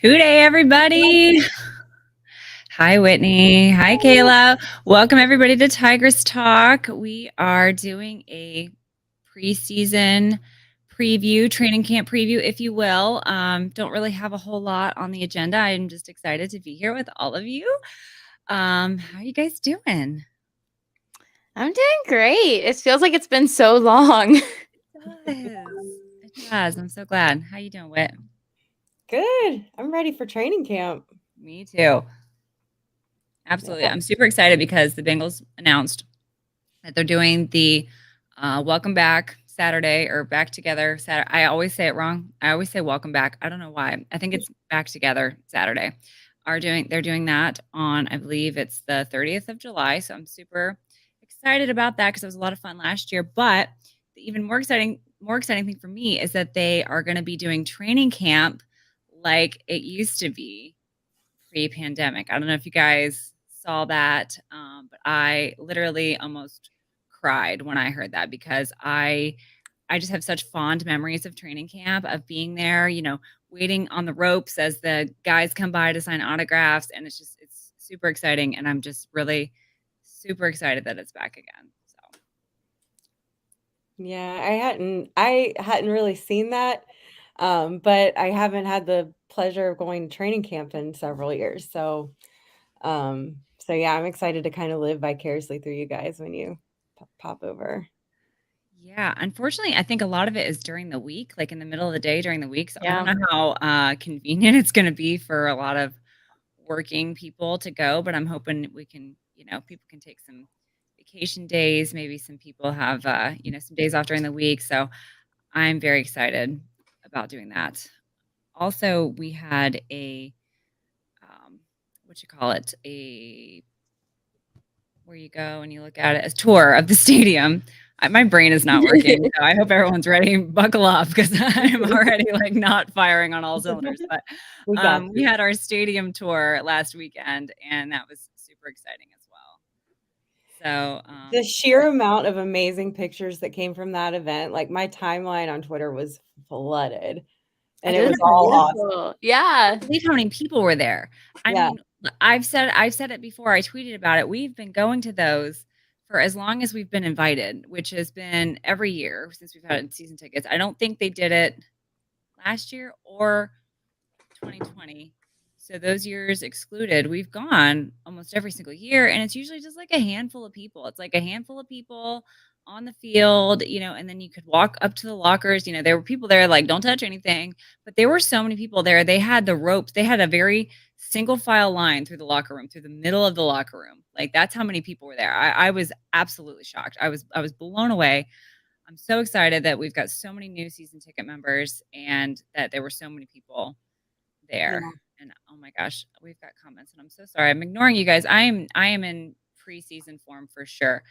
Good day, everybody. Hi, Whitney. Hi, Kayla. Welcome, everybody, to Tigress Talk. We are doing a preseason preview, training camp preview, if you will. Don't really have a whole lot on the agenda. I'm just excited to be here with all of you. How are you guys doing? I'm doing great. It feels like it's been so long. It does. I'm so glad. How you doing, Whit? Good. I'm ready for training camp. Me too. Absolutely. I'm super excited because the Bengals announced that they're doing the welcome back Saturday or back together Saturday. I always say it wrong. I always say welcome back. I don't know why. I think it's back together Saturday. They're doing that on, I believe it's the 30th of July. So I'm super excited about that because it was a lot of fun last year. But the even more exciting thing for me is that they are going to be doing training camp like it used to be pre-pandemic. I don't know if you guys saw that, but I literally almost cried when I heard that because I just have such fond memories of training camp, of being there, waiting on the ropes as the guys come by to sign autographs, and it's super exciting, and I'm just really super excited that it's back again. So Yeah, I hadn't really seen that, but I haven't had the pleasure of going to training camp in several years. So yeah, I'm excited to kind of live vicariously through you guys when you pop over. yeah, unfortunately, I think a lot of it is during the week, like in the middle of the day during the week. So I don't Yeah. know how convenient it's going to be for a lot of working people to go, but I'm hoping we can, people can take some vacation days. Maybe some people have, some days off during the week. So I'm very excited about doing that. Also, we had what you call it, where you go and you look at it, a tour of the stadium. My brain is not working, so I hope everyone's ready. Buckle up because I'm already like not firing on all cylinders. But we had our stadium tour last weekend, and that was super exciting as well. So The sheer amount of amazing pictures that came from that event, like my timeline on Twitter was flooded, and it was all awesome. Yeah. I can't believe how many people were there. I mean, I've said it before. I tweeted about it. We've been going to those for as long as we've been invited, which has been every year since we've had season tickets. I don't think they did it last year or 2020. So those years excluded, we've gone almost every single year, and it's usually just like a handful of people. It's like a handful of people on the field, and then you could walk up to the lockers. There were people there like, don't touch anything, but there were so many people there. They had the ropes. They had a very single file line through the locker room, through the middle of the locker room. Like that's how many people were there. I was absolutely shocked. I was blown away. I'm so excited that we've got so many new season ticket members and that there were so many people there. Yeah. And oh my gosh, we've got comments, and I'm so sorry. I'm ignoring you guys. I am in preseason form for sure.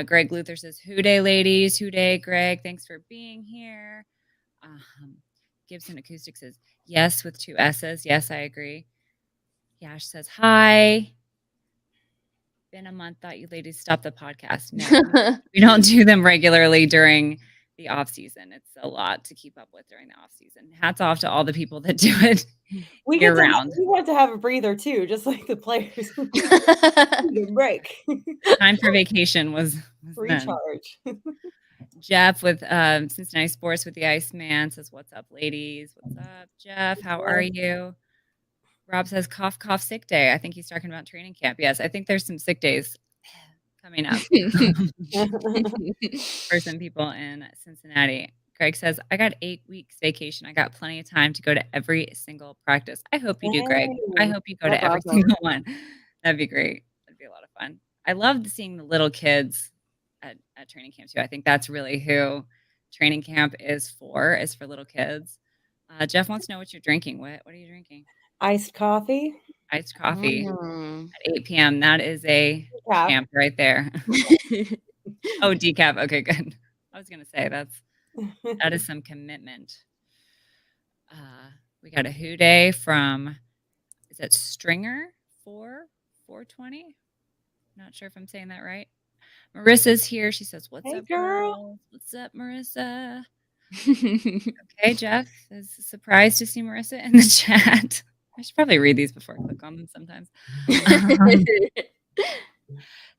Greg Luther says, "Who day, ladies? Who day, Greg? Thanks for being here." Gibson Acoustic says, "Yes," with 2 S's. Yes, I agree. Yash says, "Hi. Been a month. Thought you ladies stopped the podcast." No, we don't do them regularly during the off season. It's a lot to keep up with during the off season. Hats off to all the people that do it year round. We want to have a breather too, just like the players. Need a break. Time for vacation was Recharge. Jeff with Cincinnati Sports with the Iceman says, "What's up, ladies? What's up, Jeff? How are you?" Rob says, "Cough, cough, sick day." I think he's talking about training camp. Yes, I think there's some sick days coming up for some people in Cincinnati. Greg says, "I got 8 weeks vacation. I got plenty of time to go to every single practice." I hope you do, Greg. I hope you go to every single one. That'd be great. That'd be a lot of fun. I loved seeing the little kids at training camp too. I think that's really who training camp is for little kids. Jeff wants to know what you're drinking. What are you drinking? Iced coffee. Iced coffee at 8 p.m. That is a champ right there. Oh, decaf. Okay, good. I was gonna say that is some commitment. We got a Who Day from, is it Stringer 420? Not sure if I'm saying that right. Marissa's here. She says, "What's up, girl? What's up, Marissa?" Okay, Jeff is surprised to see Marissa in the chat. I should probably read these before I click on them sometimes.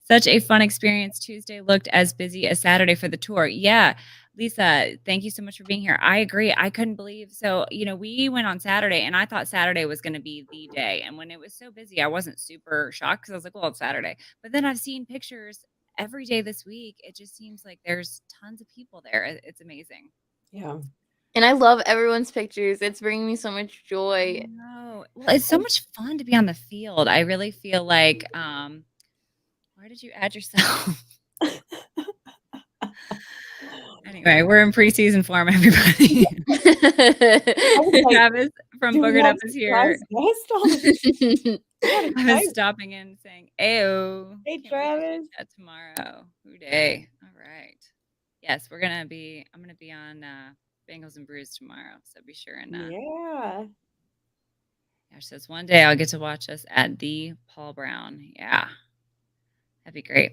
Such a fun experience. Tuesday looked as busy as Saturday for the tour. Yeah. Lisa, thank you so much for being here. I agree. I couldn't believe. So, we went on Saturday and I thought Saturday was going to be the day. And when it was so busy, I wasn't super shocked because I was like, well, it's Saturday. But then I've seen pictures every day this week. It just seems like there's tons of people there. It's amazing. Yeah. And I love everyone's pictures. It's bringing me so much joy. Well, it's so much fun to be on the field. I really feel like, why did you add yourself? Anyway, we're in preseason form, everybody. Travis from Boogered Up is here. I was stopping in saying, "Ayo." Hey, Travis. Tomorrow. Who day? All right. Yes, I'm gonna be on Bengals and Brews tomorrow. So be sure and yeah. She says one day I'll get to watch us at the Paul Brown. Yeah. That'd be great.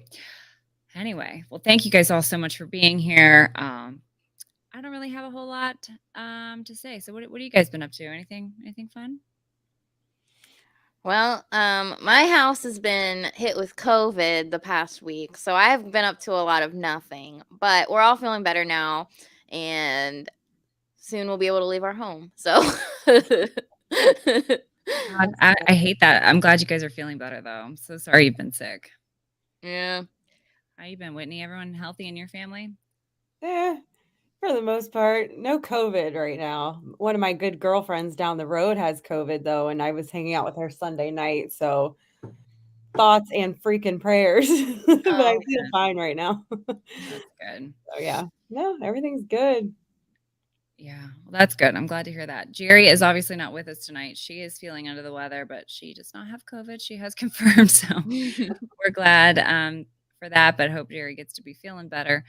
Anyway, well, thank you guys all so much for being here. I don't really have a whole lot to say. So what have you guys been up to? Anything fun? Well, my house has been hit with COVID the past week, so I've been up to a lot of nothing. But we're all feeling better now, and soon we'll be able to leave our home. So I hate that. I'm glad you guys are feeling better, though. I'm so sorry you've been sick. Yeah. How you been, Whitney? Everyone healthy in your family? Yeah, for the most part. No COVID right now. One of my good girlfriends down the road has COVID, though, and I was hanging out with her Sunday night, so thoughts and freaking prayers. But I feel fine right now. That's good. So, yeah. No, everything's good. Yeah, well, that's good. I'm glad to hear that. Jerry is obviously not with us tonight. She is feeling under the weather, but she does not have COVID. She has confirmed, so we're glad for that, but hope Jerry gets to be feeling better.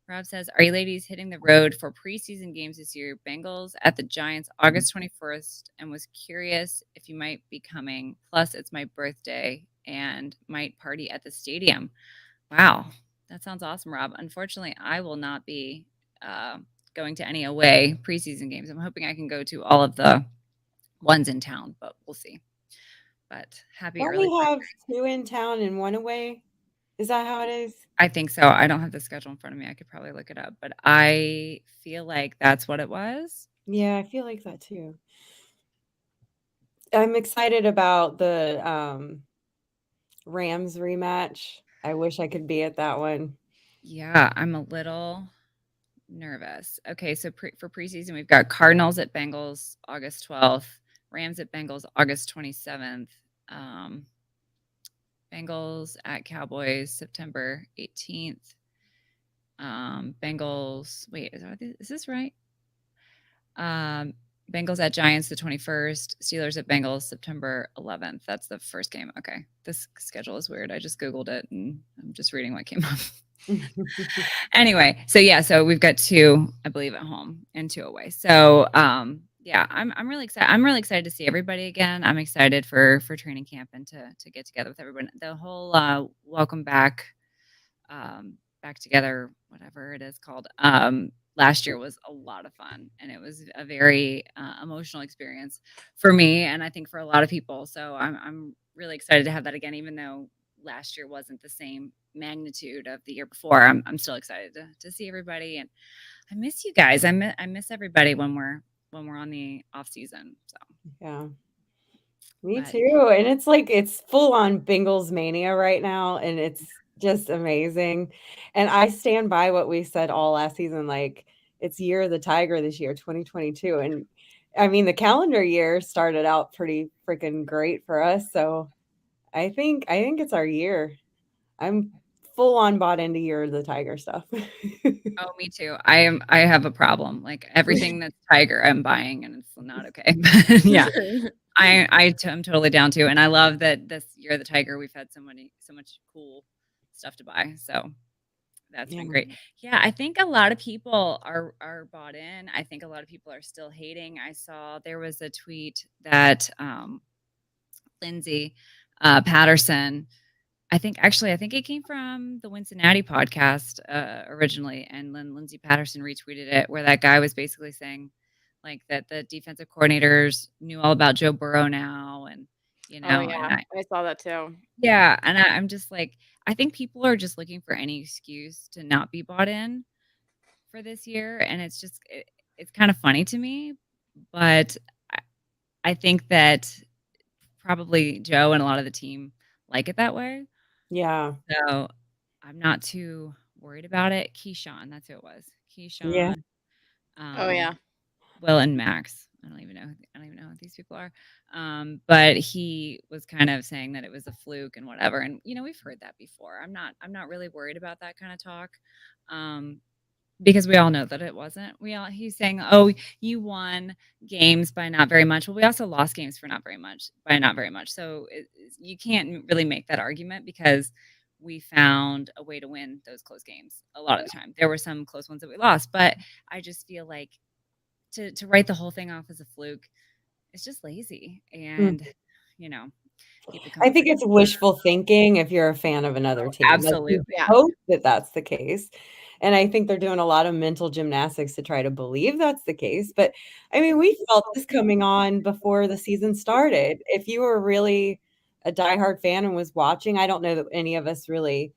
Rob says, are you ladies hitting the road for preseason games this year? Bengals at the Giants August 21st, and was curious if you might be coming. Plus, it's my birthday and might party at the stadium. Wow, that sounds awesome, Rob. Unfortunately, I will not be going to any away preseason games. I'm hoping I can go to all of the ones in town, but we'll see. But happy early. We have 2 in town and 1 away. Is that how it is? I think so. I don't have the schedule in front of me. I could probably look it up, but I feel like that's what it was. Yeah, I feel like that too. I'm excited about the Rams rematch. I wish I could be at that one. Yeah, I'm a little nervous. Okay, so for preseason, we've got Cardinals at Bengals August 12th, Rams at Bengals August 27th, Bengals at Cowboys September 18th, Bengals. Wait, is this right? Bengals at Giants the 21st, Steelers at Bengals September 11th. That's the first game. Okay, this schedule is weird. I just Googled it and I'm just reading what came up. Anyway, so we've got 2, I believe, at home and 2 away. So yeah, I'm really excited. I'm really excited to see everybody again. I'm excited for training camp and to get together with everyone. The whole welcome back together, whatever it is called, last year was a lot of fun, and it was a very emotional experience for me, and I think for a lot of people. So I'm really excited to have that again, even though last year wasn't the same magnitude of the year before. I'm still excited to see everybody, and I miss you guys. I miss everybody when we're on the off season. So yeah, me too. And it's like it's full on Bengals mania right now, and it's just amazing. And I stand by what we said all last season. Like, it's Year of the Tiger this year, 2022, and I mean the calendar year started out pretty freaking great for us. So I think it's our year. I'm full on bought into Year of the Tiger stuff. Oh, me too. I have a problem. Like everything that's Tiger, I'm buying, and it's not okay. Yeah, I'm totally down to, and I love that this Year of the Tiger we've had so much cool stuff to buy. So that's been great. Yeah, I think a lot of people are bought in. I think a lot of people are still hating. I saw there was a tweet that Lindsay Patterson. I think it came from the Cincinnati podcast originally, and then Lindsay Patterson retweeted it, where that guy was basically saying, like that the defensive coordinators knew all about Joe Burrow now, and Oh and yeah, I saw that too. yeah, and I'm just like, I think people are just looking for any excuse to not be bought in for this year, and it's kind of funny to me, but I, I think that probably Joe and a lot of the team like it that way. Yeah. So I'm not too worried about it. Keyshawn, that's who it was. Yeah. Keyshawn, Oh yeah. um, Will and Max. I don't even know who these people are. But he was kind of saying that it was a fluke and whatever. And we've heard that before. I'm not really worried about that kind of talk. Um, because we all know that it wasn't. He's saying, "Oh, you won games by not very much." Well, we also lost games for not very much by not very much. So you can't really make that argument because we found a way to win those close games a lot of the time. There were some close ones that we lost, but I just feel like to write the whole thing off as a fluke, it's just lazy, Mm. and you know, keep it I think coming. it's wishful thinking if you're a fan of another team. Like, you Absolutely. Yeah. hope that that's the case. And I think they're doing a lot of mental gymnastics to try to believe that's the case. But I mean, we felt this coming on before the season started. If you were really a diehard fan and was watching, I don't know that any of us really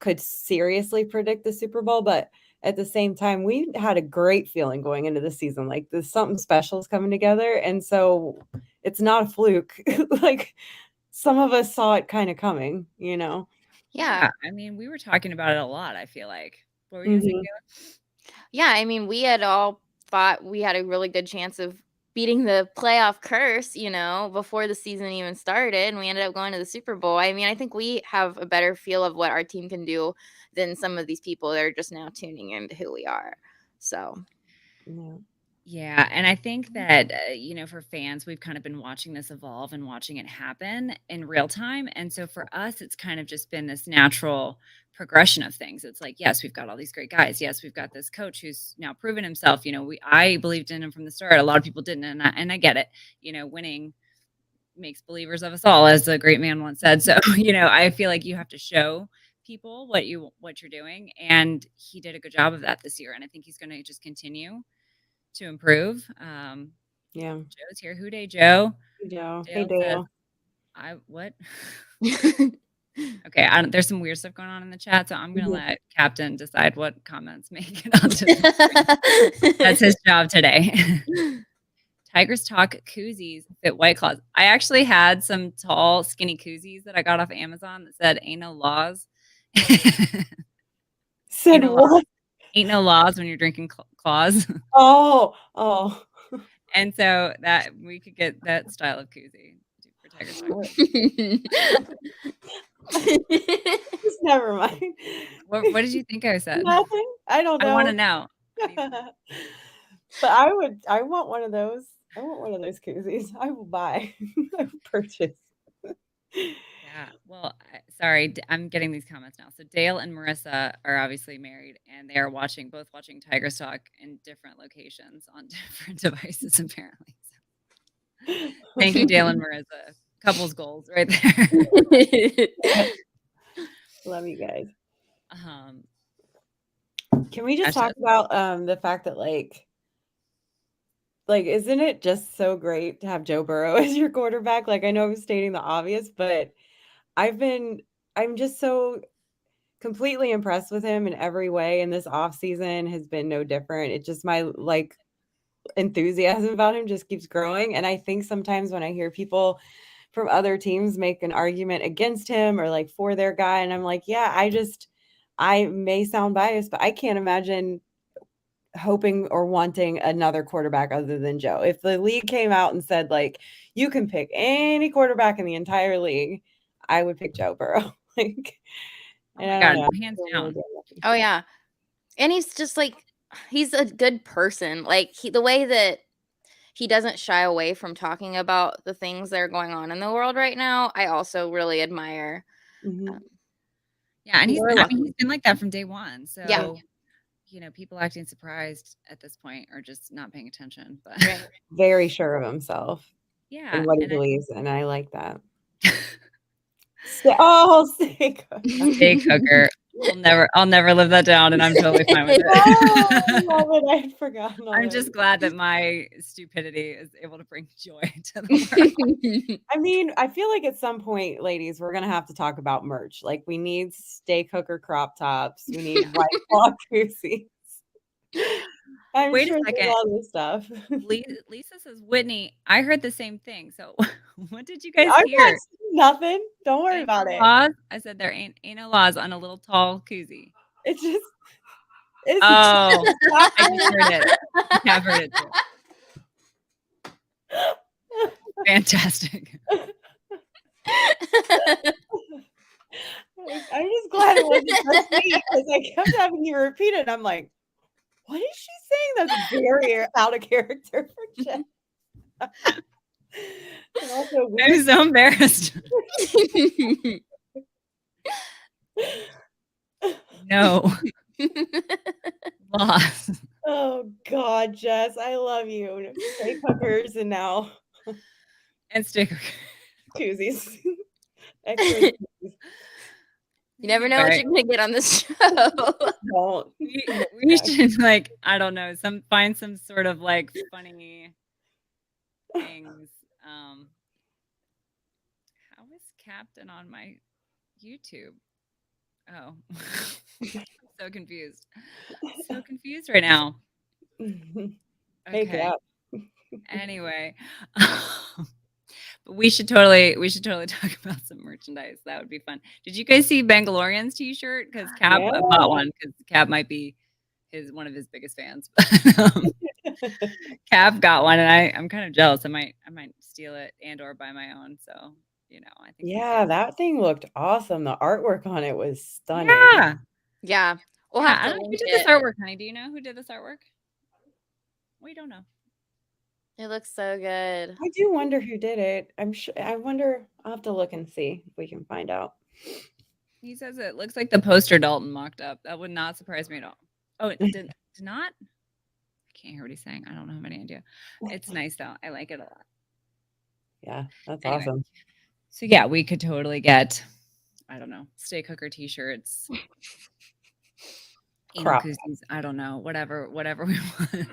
could seriously predict the Super Bowl, but at the same time, we had a great feeling going into the season. Like, there's something special is coming together. And so it's not a fluke. Like, some of us saw it kind of coming, you know? Yeah. I mean, we were talking about it a lot. I feel like. What were you gonna say, Mhm. Kayla? Yeah, I mean, we had all thought we had a really good chance of beating the playoff curse, before the season even started, and we ended up going to the Super Bowl. I mean, I think we have a better feel of what our team can do than some of these people that are just now tuning into who we are. So, Yeah. Yeah, and I think that, for fans, we've kind of been watching this evolve and watching it happen in real time. And so for us, it's kind of just been this natural progression of things. It's like, yes, we've got all these great guys. Yes, we've got this coach who's now proven himself. I believed in him from the start. A lot of people didn't, and I get it. Winning makes believers of us all, as a great man once said. So, I feel like you have to show people what you're doing, and he did a good job of that this year. And I think he's going to just continue to improve. Yeah. Joe's here. Who day, Joe? Hey, Joe. Hey, Dale says, Dale. what? Okay, there's some weird stuff going on in the chat, so I'm gonna Mhm. let Captain decide what comments make it onto the screen. That's his job today. Tigers talk koozies fit White Claws. I actually had some tall, skinny koozies that I got off of Amazon that said "Ain't no laws." Said Ain't no laws. what? Ain't no laws when you're drinking claws. Oh. And so that we could get that style of koozie for Tigers talk. Just never mind. What did you think I said? Nothing. I don't I know. wanna know. But I want one of those. I want one of those koozies. I will buy. I will purchase. Yeah. Well, sorry, I'm getting these comments now. So Dale and Marissa are obviously married, and they are both watching Tigers Talk in different locations on different devices, apparently. So, thank you, Dale and Marissa. Couples goals right there. Love you guys. Um, Can we just Gosh, talk about the fact that like isn't it just so great to have Joe Burrow as your quarterback? Like, I know I'm stating the obvious, but I'm just so completely impressed with him in every way, and this off season has been no different. It just my enthusiasm about him just keeps growing, and I think sometimes when I hear people from other teams make an argument against him or like for their guy, and I'm like, yeah, I may sound biased, but I can't imagine hoping or wanting another quarterback other than Joe. If the league came out and said like you can pick any quarterback in the entire league, I would pick Joe Burrow. Like, oh and my I God, don't know. hands down. Oh yeah. And he's just like he's a good person. Like the way that he doesn't shy away from talking about the things that are going on in the world right now, I also really admire. Mhm. Yeah, and We're lucky. he's been like that from day one. So Yeah. people acting surprised at this point are just not paying attention. But Right. Very sure of himself yeah, and what he and believes, and I like that. I, Steak steak hooker. I'll never live that down, and I'm totally fine with Oh, I it. love it. I had forgotten I'm just already. glad that my stupidity is able to bring joy to the world. I mean, I feel like at some point, ladies, we're gonna have to talk about merch. Like, we need steak hooker crop tops. We need white claw koozies. I'm Wait a sure there's second. all this stuff. Lisa says, Whitney, I heard the same thing. So what did you guys I'm not hear? saying nothing. Don't worry Ain't about no it. laws? I said there ain't no laws on a little tall koozie. It's just it's Oh, not I just heard it. Yeah, I've heard it too. Fantastic. I'm just glad it wasn't just me because I kept having you repeat it. And I'm like, what is she saying? That's very out of character for Jen. And also, I'm so embarrassed. No. Laws. oh God, Jess, I love you. Steak hookers and now And sticker. koozies. Extra koozies. You never know what Right. you're gonna get on this show. Don't. We should like, I don't know, find some sort of like funny things. How is Captain on my YouTube? Oh, I'm so confused. So confused right now. Hey, Okay. Cap. Anyway, but we should totally talk about some merchandise. That would be fun. Did you guys see Bangalorean's T-shirt? Because Cap Yeah. bought one because Cap might be one of his biggest fans. Cap got one, and I'm kind of jealous. I might steal it or buy my own. So I think. Yeah, that thing looked awesome. The artwork on it was stunning. Yeah. Yeah, we'll Yeah, have I to don't know who link did it. this artwork, honey. Do you know who did this artwork? We don't know. It looks so good. I do wonder who did it. I'm sure. I wonder. I'll have to look and see if we can find out. He says it looks like the poster Dalton mocked up. That would not surprise me at all. Oh, it did not? I can't hear what he's saying. I don't have any idea. It's nice though. I like it a lot. Yeah, that's Anyway. awesome. So yeah, we could totally get, I don't know, steak hooker T-shirts, Crop. koozies, I don't know, whatever we want.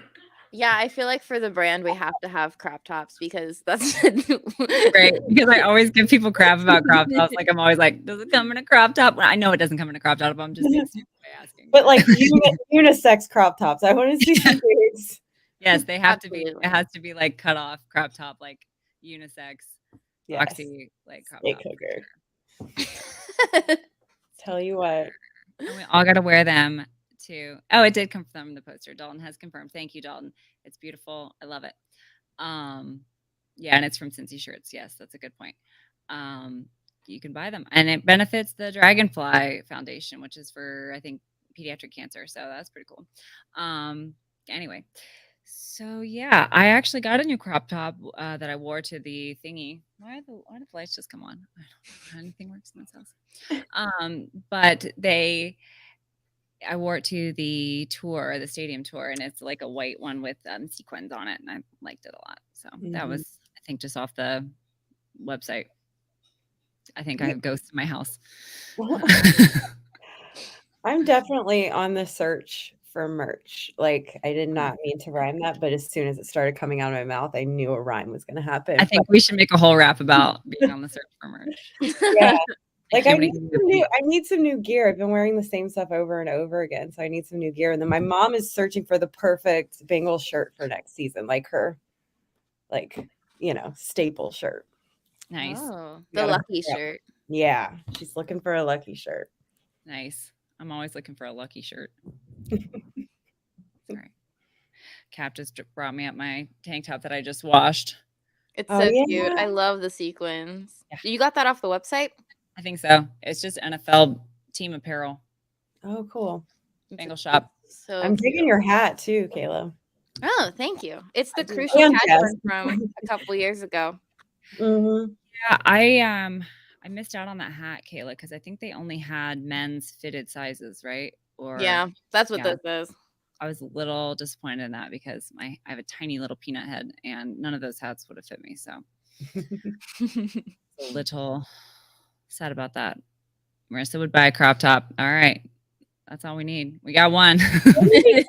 Yeah, I feel like for the brand we have to have crop tops because that's Right, because I always give people crap about crop tops. Like I'm always like, does it come in a crop top? Well, I know it doesn't come in a crop top, but I'm just being stupid by asking. But like unisex crop tops. I want to see some dudes. Yes, they have to be. Absolutely. It has to be like cut off crop top, like unisex, Yes. boxy, like crop Steak top. hooker. Tell you what. And we all got to wear them too. Oh, it did confirm the poster. Dalton has confirmed. Thank you, Dalton. It's beautiful. I love it. Yeah, and it's from Cincy Shirts. Yes, that's a good point. You can buy them, and it benefits the Dragonfly Foundation, which is for I think pediatric cancer. So that's pretty cool. Anyway, so yeah, I actually got a new crop top that I wore to the thingy. Why the lights just come on? I don't know. Anything works in this house. But I wore it to the tour, the stadium tour, and it's like a white one with sequins on it, and I liked it a lot. So that was, I think, just off the website. I think I have ghosts in my house. I'm definitely on the search for merch. Like, I did not mean to rhyme that, but as soon as it started coming out of my mouth, I knew a rhyme was going to happen. I think we should make a whole rap about being on the search for merch. Yeah. Like I Somebody need some new gear. I've been wearing the same stuff over and over again, so I need some new gear. And then my mom is searching for the perfect Bengals shirt for next season, like her, staple shirt. Nice. Oh, Yeah. the lucky shirt. Yeah, she's looking for a lucky shirt. Nice. I'm always looking for a lucky shirt. Sorry. Cap just brought me up my tank top that I just washed. It's Oh, so yeah. cute. I love the sequins. Yeah. You got that off the website? I think so. It's just NFL team apparel, Oh, cool. Bengal shop. So I'm digging cute. your hat too, Kayla. Oh, thank you. It's the do. Crucial And Catch Jess. one from a couple years ago. Mm-hmm. Yeah, I missed out on that hat, Kayla, because I think they only had men's fitted sizes, right? Or Yeah, that's what yeah. this is. I was a little disappointed in that because I have a tiny little peanut head and none of those hats would have fit me. So a little sad about that. Marissa would buy a crop top. All right. That's all we need. We got one. Maybe,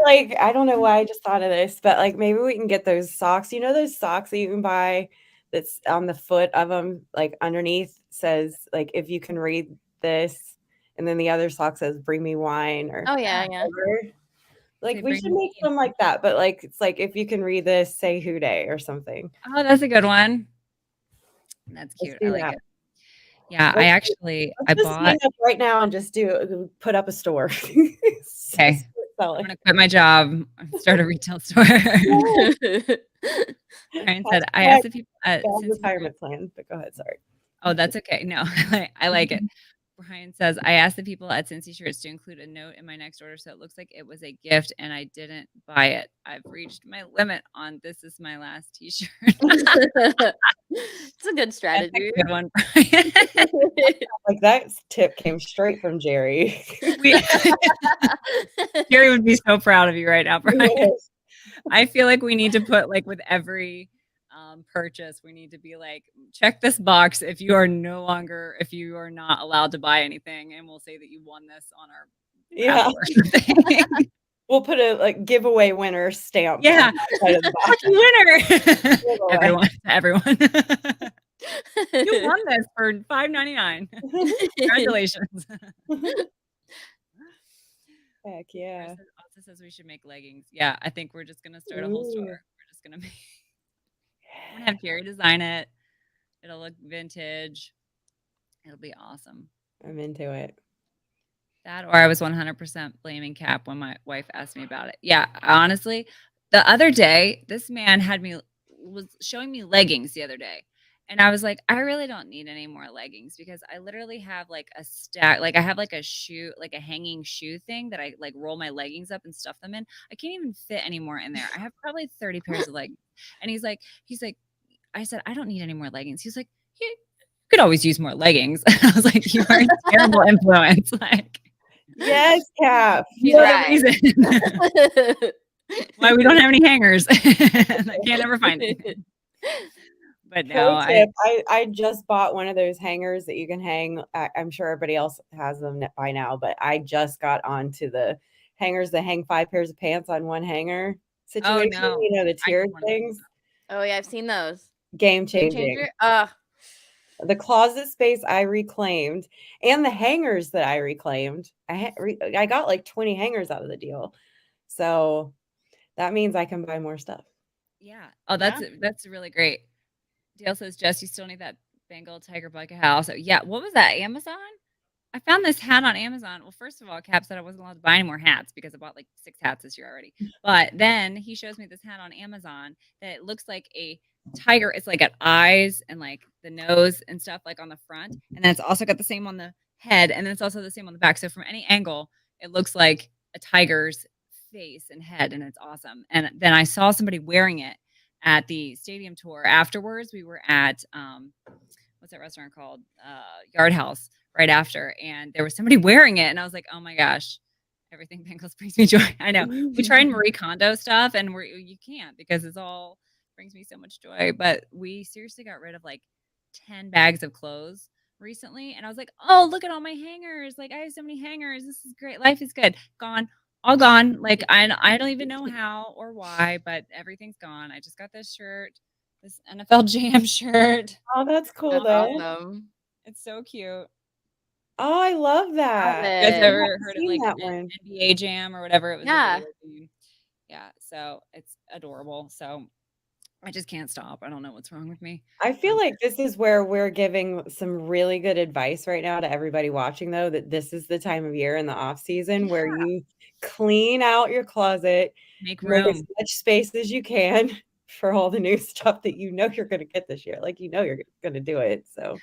like, I don't know why I just thought of this, but like maybe we can get those socks. You know those socks that you can buy that's on the foot of them, like underneath says like if you can read this, and then the other sock says bring me wine or Oh yeah, yeah. whatever. Like Say, we bring should me make some like that, but like it's like if you can read this, say who day or something. Oh, that's a good one. That's Let's cute. do I like that. it. Yeah, I Let's I just bought. sign up right now and just put up a store. Okay. Sell I'm it. gonna quit my job and start a retail store. Brian said, I asked the people at Bad Cincinnati. retirement plan, but go ahead. Sorry. Oh, that's okay. No, I like it. Brian says, I asked the people at Cincy Shirts to include a note in my next order, so it looks like it was a gift and I didn't buy it. I've reached my limit on this is my last t-shirt. It's a good That's strategy. a good one, Brian. Like that tip came straight from Jerry. Jerry would be so proud of you right now, Brian. Yes. I feel like we need to put like with every purchase, we need to be like, check this box if you are not allowed to buy anything, and we'll say that you won this on our Yeah. or something. We'll put a like giveaway winner stamp. Yeah. on the side of the box. Winner. Everyone. You won this for $5.99. Congratulations. Heck yeah. Also says we should make leggings. Yeah, I think we're just gonna start a whole store. Ooh. We're just gonna make. I'm gonna have Jerry design it. It'll look vintage. It'll be awesome. I'm into it. That or I was 100% blaming Cap when my wife asked me about it. Yeah, honestly, the other day, this man was showing me leggings the other day. And I was like, I really don't need any more leggings because I literally have like a stack, like I have like a shoe, like a hanging shoe thing that I like roll my leggings up and stuff them in. I can't even fit any more in there. I have probably 30 pairs of leggings. And he's like, I said, I don't need any more leggings. He's like, you could always use more leggings. I was like, you are a terrible influence. Like, Yes, Cap. you are Right. the reason why we don't have any hangers. I can't ever find it. But no, I just bought one of those hangers that you can hang. I'm sure everybody else has them by now, but I just got onto the hangers that hang 5 pairs of pants on one hanger situation. no. You know, the I tiered want things. Oh yeah, I've seen those. Game Game changing. changer. The closet space I reclaimed and the hangers that I reclaimed. I got like 20 hangers out of the deal. So that means I can buy more stuff. Yeah. Oh, that's really great. Dale says, Jess, you still need that Bengal tiger bucket house. So, yeah. What was that? Amazon? I found this hat on Amazon. Well, first of all, Cap said I wasn't allowed to buy any more hats because I bought like 6 hats this year already. But then he shows me this hat on Amazon that looks like a tiger. It's like got eyes and like the nose and stuff like on the front. And then it's also got the same on the head. And then it's also the same on the back. So from any angle, it looks like a tiger's face and head. And it's awesome. And then I saw somebody wearing it at the stadium tour afterwards. We were at what's that restaurant called? Yard House right after. And there was somebody wearing it. And I was like, oh my gosh, everything Bengals brings me joy. I know. We tried Marie Kondo stuff and you can't because it's all brings me so much joy. But we seriously got rid of like 10 bags of clothes recently. And I was like, oh, look at all my hangers. Like I have so many hangers. This is great. Life is good. Gone. All gone. Like I don't even know how or why, but everything's gone. I just got this shirt, this NFL Jam shirt. Oh, that's cool That's though. awesome. It's so cute. Oh, I love that. it. You guys I ever haven't heard of seen like that an one. NBA Jam or whatever? It was Yeah. a video game. Yeah. So it's adorable. So I just can't stop. I don't know what's wrong with me. I feel like this is where we're giving some really good advice right now to everybody watching, though, that this is the time of year in the off season where you clean out your closet, Make make as room. much space as you can for all the new stuff that you know you're going to get this year. Like, you know, you're going to do it. So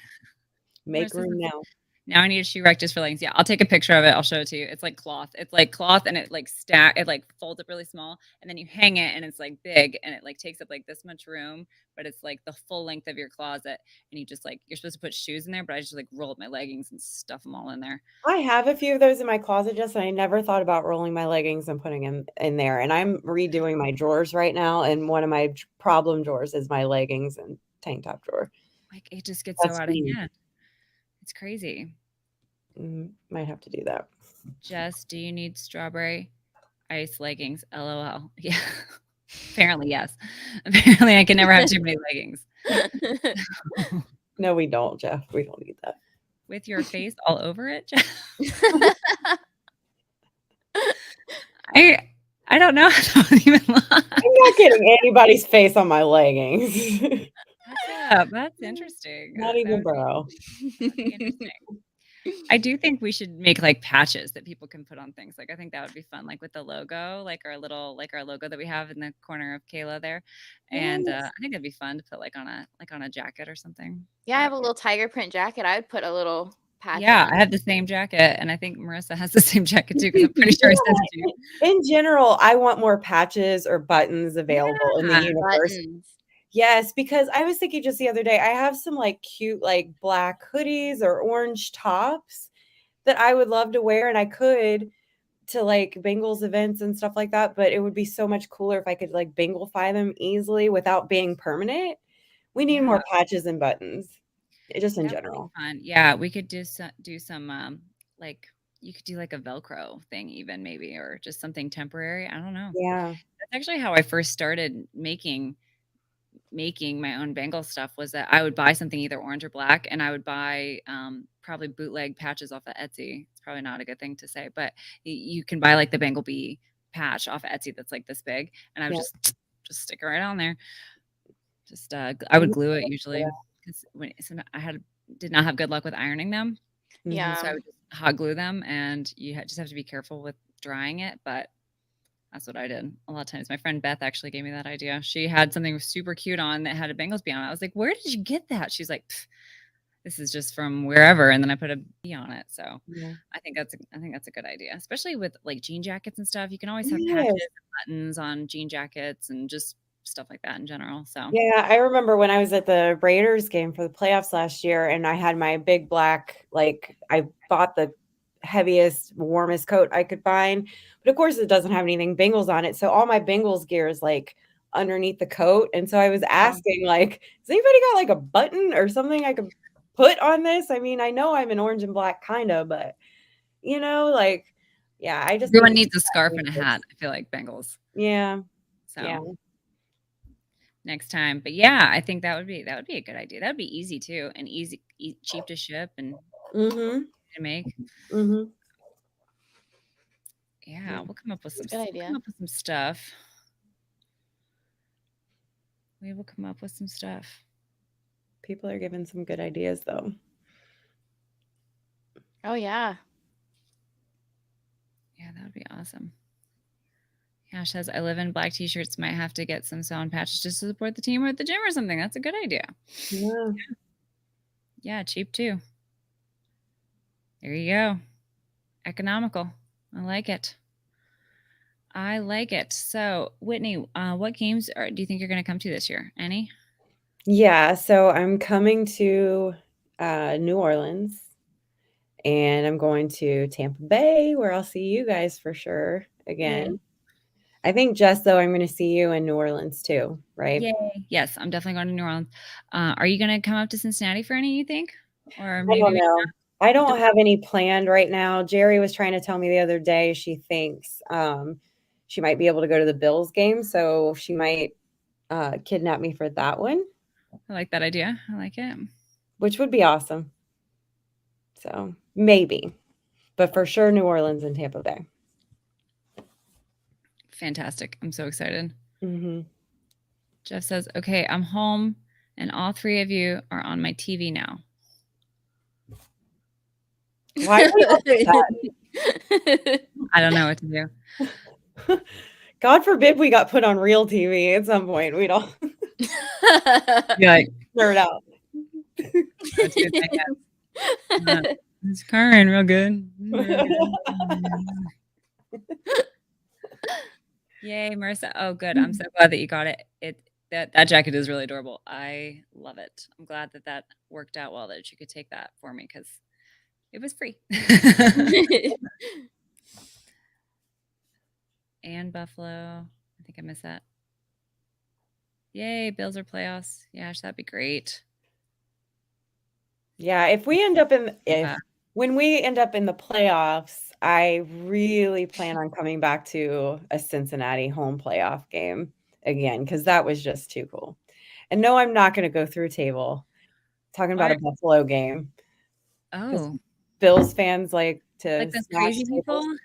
make Versus room now. Now I need a shoe rack just for leggings. Yeah, I'll take a picture of it. I'll show it to you. It's like cloth. It's like cloth and it like it like folds up really small and then you hang it and it's like big and it like takes up like this much room, but it's like the full length of your closet and you just like, you're supposed to put shoes in there, but I just like roll up my leggings and stuff them all in there. I have a few of those in my closet, Jess, and I never thought about rolling my leggings and putting them in there. And I'm redoing my drawers right now. And one of my problem drawers is my leggings and tank top drawer. Like it just gets so That's out of me. hand. It's crazy. Might have to do that. Jess, do you need strawberry ice leggings? LOL. Yeah. Apparently, yes. Apparently, I can never have too many leggings. No, we don't, Jeff. We don't need that. With your face all over it, Jeff? I don't know. I don't even lie. I'm not getting anybody's face on my leggings. That's interesting. Not even bro. Interesting. I do think we should make like patches that people can put on things. Like I think that would be fun, like with the logo, like our logo that we have in the corner of Kayla there. And Yes. I think it'd be fun to put like on a jacket or something. Yeah, I have a little tiger print jacket. I would put a little patch. Yeah, on I have the same jacket, and I think Marissa has the same jacket too, because I'm pretty sure I sent it to you. In general, I want more patches or buttons available in the Yeah, universe. buttons. Yes, because I was thinking just the other day, I have some like cute like black hoodies or orange tops that I would love to wear, and I could to like Bengals events and stuff like that, but it would be so much cooler if I could like Bengalify them easily without being permanent. We need more patches and buttons, just in That would be general. fun. Yeah, we could do some like you could do like a Velcro thing even maybe, or just something temporary. I don't know. Yeah. That's actually how I first started making my own Bengal stuff, was that I would buy something either orange or black, and I would buy probably bootleg patches off of Etsy. It's probably not a good thing to say, but you can buy like the Bengal Bee patch off of Etsy that's like this big, and I would just stick it right on there. Just I would glue it usually, because did not have good luck with ironing them. Yeah. So I would just hot glue them, and you just have to be careful with drying it, but that's what I did a lot of times. My friend Beth actually gave me that idea. She had something super cute on that had a Bengals bee on it. I was like, "Where did you get that?" She's like, "This is just from wherever." And then I put a bee on it. So I think that's a good idea, especially with like jean jackets and stuff. You can always have patches and buttons on jean jackets and just stuff like that in general. So yeah, I remember when I was at the Raiders game for the playoffs last year, and I had my big black, like I bought the heaviest, warmest coat I could find, but of course it doesn't have anything Bengals on it. So all my Bengals gear is like underneath the coat. And so I was asking, like, has anybody got like a button or something I could put on this? I mean, I know I'm an orange and black kind of, but like, yeah, I just everyone needs a scarf and a hat. I feel like Bengals. Yeah. So next time, but yeah, I think that would be a good idea. That would be easy too, and cheap to ship and to make. Yeah, we'll come up with some stuff. We will come up with some stuff. People are giving some good ideas though. Oh yeah. Yeah, that would be awesome. Yeah, she says, I live in black t-shirts. Might have to get some sewn patches just to support the team or at the gym or something. That's a good idea. Yeah. Yeah, cheap too. There you go. Economical. I like it. So, Whitney, what games do you think you're going to come to this year? Any? Yeah, so I'm coming to New Orleans, and I'm going to Tampa Bay, where I'll see you guys for sure again. I think, Jess, though, I'm going to see you in New Orleans too, right? Yay. Yes, I'm definitely going to New Orleans. Are you going to come up to Cincinnati for any, you think? Or maybe I don't know. I don't have any planned right now. Jerry was trying to tell me the other day she thinks she might be able to go to the Bills game, so she might kidnap me for that one. I like that idea. I like it. Which would be awesome. So maybe, but for sure, New Orleans and Tampa Bay. Fantastic. I'm so excited. Mm-hmm. Jeff says, okay, I'm home and all three of you are on my TV now. Why are we all that? I don't know what to do. God forbid we got put on real TV at some point. We'd all like nerd out. It's current real good. Yay, Marissa. Oh, good. I'm so glad that you got it. That jacket is really adorable. I love it. I'm glad that worked out well, that you could take that for me because it was free. And Buffalo. I think I missed that. Yay, Bills are playoffs. Yeah, that'd be great. Yeah, if we end up in when we end up in the playoffs, I really plan on coming back to a Cincinnati home playoff game again because that was just too cool. And no, I'm not going to go through a table talking about Why? a Buffalo game because Oh, Bills fans like to like those smash crazy tables. people?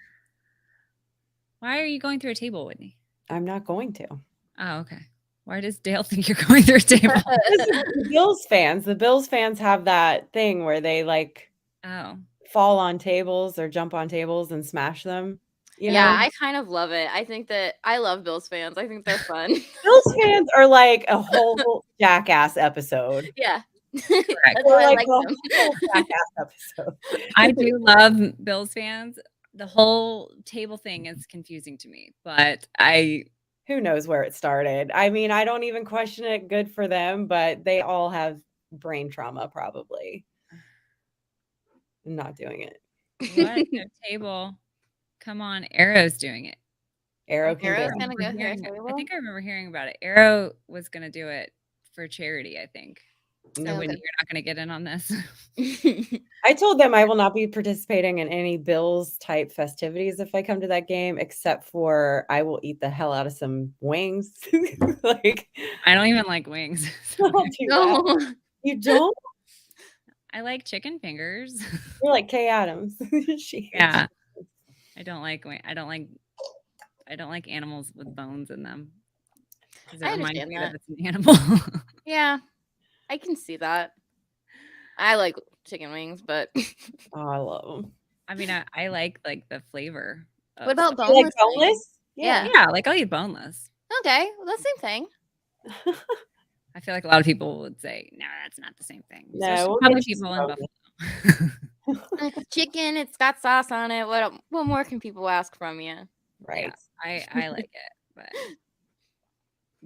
Why are you going through a table, Whitney? I'm not going to. Oh, okay. Why does Dale think you're going through a table? The Bills fans have that thing where they like Oh, fall on tables or jump on tables and smash them. You Yeah, know, I kind of love it. I think that I love Bills fans. I think they're fun. Bills fans are like a whole Jackass episode. Yeah. That's correct. why I They're like a them. whole Jackass episode. I do love Bills fans. The whole table thing is confusing to me, but Who knows where it started? I mean, I don't even question it. Good for them, but they all have brain trauma, probably. I'm not doing it. what no table? Come on, Arrow's doing it. Arrow can Arrow's do it. gonna go through a Hearing it. I table? think I remember hearing about it. Arrow was going to do it for charity, I think. So No. Whitney, you're not going to get in on this. I told them I will not be participating in any Bills type festivities if I come to that game, except for I will eat the hell out of some wings. Like, I don't even like wings. so I'll do that. No. You don't? I like chicken fingers. You're like Kay Adams. She Yeah. I don't like animals with bones in them. 'Cause it I reminds understand me that. that it's an animal. Yeah, I can see that. I like chicken wings, but Oh, I love them. I mean, I like the flavor. what about You like boneless wings? boneless? Yeah. Yeah, like I'll eat boneless. Okay, well, that's the same thing. I feel like a lot of people would say, no, that's not the same thing. No, Especially we'll probably get you people some in Buffalo. It's chicken. It's got sauce on it. What more can people ask from you? Right. I like it, but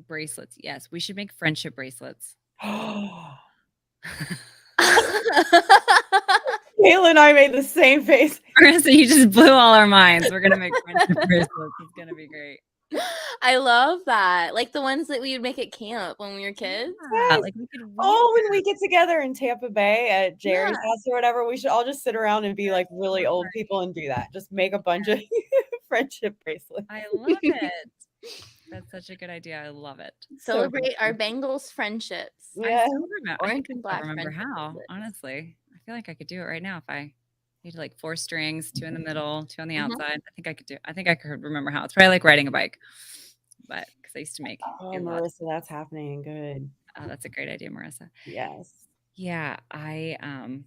bracelets, yes, we should make friendship bracelets. Kayla and I made the same face. Marissa, you just blew all our minds. We're gonna make friendship bracelets. It's gonna be great. I love that. Like the ones that we would make at camp when we were kids. Yeah, Yes. like we could. Oh, when we get together in Tampa Bay at Jerry's Yeah. house or whatever, we should all just sit around and be like really old people and do that. Just make a bunch of friendship bracelets. I love it. That's such a good idea. I love it. Celebrate our Bengals friendships. Yeah. I still remember. I Orange think and I black still remember friendship how. bracelets. Honestly, I feel like I could do it right now if I need like 4 strings, 2 in the middle, 2 on the Mhm. outside. I think I could do. I think I could remember how. It's probably like riding a bike, but because I used to make. Oh, a lot. Marissa, that's happening. Good. Oh, that's a great idea, Marissa. Yes. Yeah, I'm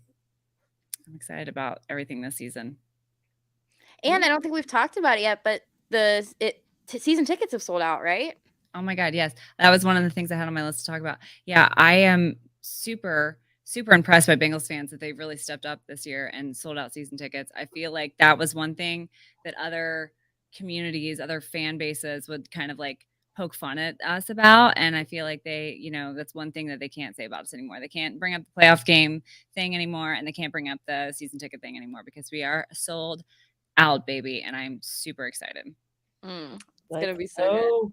excited about everything this season. And I don't think we've talked about it yet, but season tickets have sold out, right? Oh my God, yes. That was one of the things I had on my list to talk about. Yeah, I am super, super impressed by Bengals fans that they've really stepped up this year and sold out season tickets. I feel like that was one thing that other communities, other fan bases would kind of like poke fun at us about. And I feel like they, that's one thing that they can't say about us anymore. They can't bring up the playoff game thing anymore, and they can't bring up the season ticket thing anymore because we are sold out, baby. And I'm super excited. It's Let's gonna be so good. go.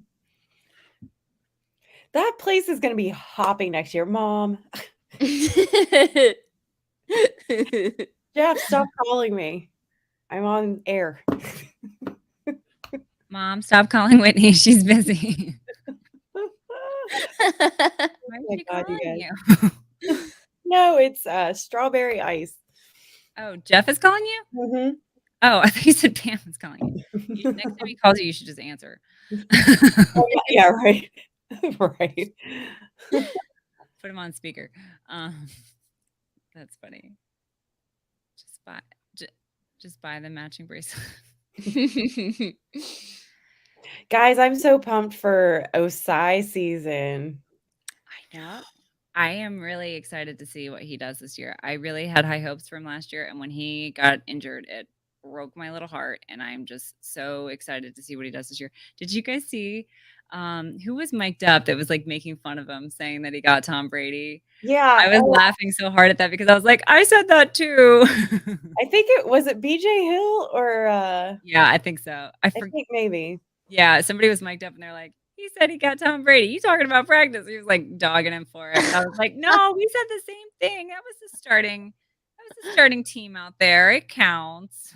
That place is going to be hopping next year. Mom, Jeff, stop calling me. I'm on air. Mom, stop calling Whitney. She's busy. Why my is she God, you calling you? No, it's strawberry ice. Oh, Jeff is calling you? Mhm. Oh, I thought you said Pam was calling you. Next time he calls you, you should just answer. Oh, yeah, right. Right. Put him on speaker. That's funny. Just buy the matching bracelet. Guys, I'm so pumped for Osai season. I know. I am really excited to see what he does this year. I really had high hopes for him last year, and when he got injured, it broke my little heart. And I'm just so excited to see what he does this year. Did you guys see who was mic'd up that was like making fun of him, saying that he got Tom Brady? Yeah. I was laughing so hard at that because I was like, I said that too. I think it was it BJ Hill or Yeah, I think so. I think maybe. Yeah, somebody was mic'd up and they're like, he said he got Tom Brady. You talking about practice? He was like dogging him for it. And I was like, no, we said the same thing. That was was the starting team out there. It counts.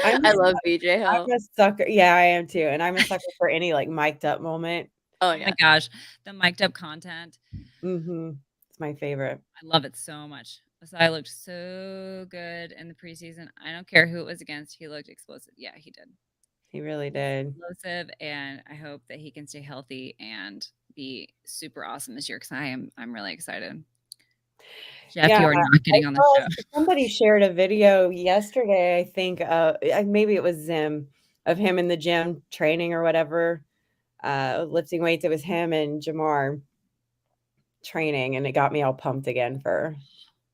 I'm I a love BJ Hill. I'm a sucker. Yeah, I am too. And I'm a sucker for any like mic'd up moment. Oh Oh yeah. my gosh, the mic'd up content. It's my favorite. I love it so much. Asai looked so good in the preseason. I don't care who it was against. He looked explosive. Yeah, he did. He really did. Explosive, and I hope that he can stay healthy and be super awesome this year because I'm really excited. Jeff, Yeah, you are not getting on the saw show. somebody shared a video yesterday, I think, maybe it was Zim, of him in the gym training or whatever, lifting weights. It was him and Jamar training, and it got me all pumped again for